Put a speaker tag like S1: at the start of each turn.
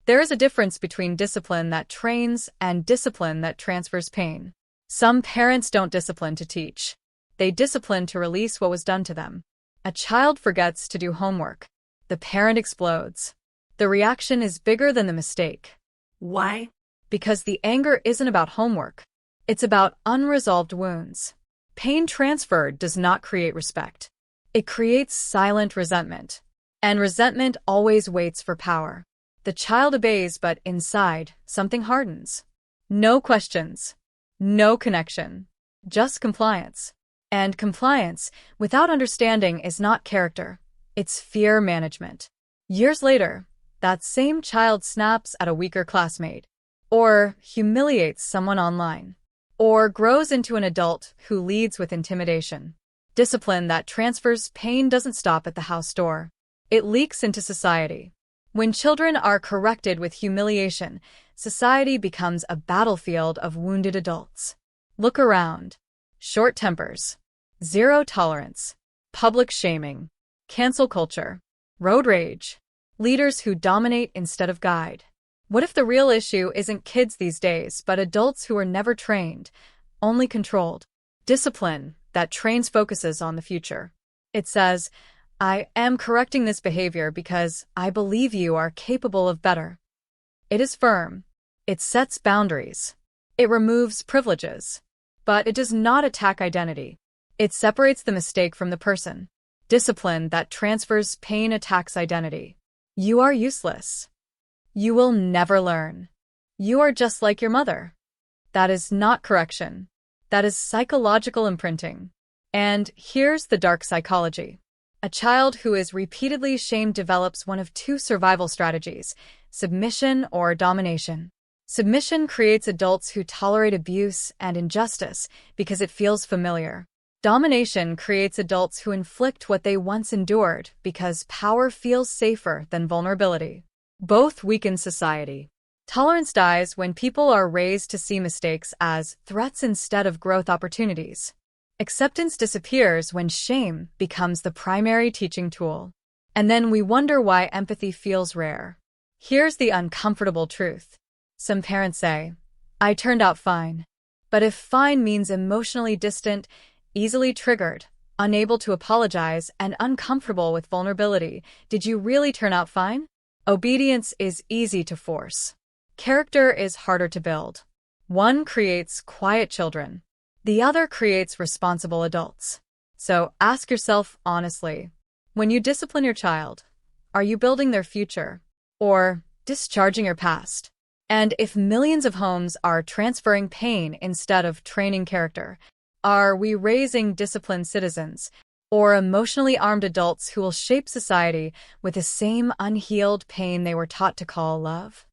S1: There is a difference between discipline that trains and discipline that transfers pain. Some parents don't discipline to teach. They discipline to release what was done to them. A child forgets to do homework. The parent explodes. The reaction is bigger than the mistake.
S2: Why?
S1: Because the anger isn't about homework. It's about unresolved wounds. Pain transferred does not create respect. It creates silent resentment. And resentment always waits for power. The child obeys, but inside, something hardens. No questions. No connection. Just compliance. And compliance, without understanding, is not character. It's fear management. Years later, that same child snaps at a weaker classmate, or humiliates someone online, or grows into an adult who leads with intimidation. Discipline that transfers pain doesn't stop at the house door. It leaks into society. When children are corrected with humiliation, society becomes a battlefield of wounded adults. Look around. Short tempers, zero tolerance, public shaming, cancel culture, road rage, leaders who dominate instead of guide. What if the real issue isn't kids these days, but adults who are never trained, only controlled? Discipline that trains focuses on the future. It says, I am correcting this behavior because I believe you are capable of better. It is firm. It sets boundaries. It removes privileges. But it does not attack identity. It separates the mistake from the person. Discipline that transfers pain attacks identity. You are useless. You will never learn. You are just like your mother. That is not correction. That is psychological imprinting. And here's the dark psychology. A child who is repeatedly shamed develops one of two survival strategies: submission or domination. Submission creates adults who tolerate abuse and injustice because it feels familiar. Domination creates adults who inflict what they once endured because power feels safer than vulnerability. Both weaken society. Tolerance dies when people are raised to see mistakes as threats instead of growth opportunities. Acceptance disappears when shame becomes the primary teaching tool. And then we wonder why empathy feels rare. Here's the uncomfortable truth. Some parents say, I turned out fine. But if fine means emotionally distant, easily triggered, unable to apologize, and uncomfortable with vulnerability, did you really turn out fine? Obedience is easy to force. Character is harder to build. One creates quiet children. The other creates responsible adults. So ask yourself honestly, when you discipline your child, are you building their future or discharging your past? And if millions of homes are transferring pain instead of training character, are we raising disciplined citizens or emotionally armed adults who will shape society with the same unhealed pain they were taught to call love?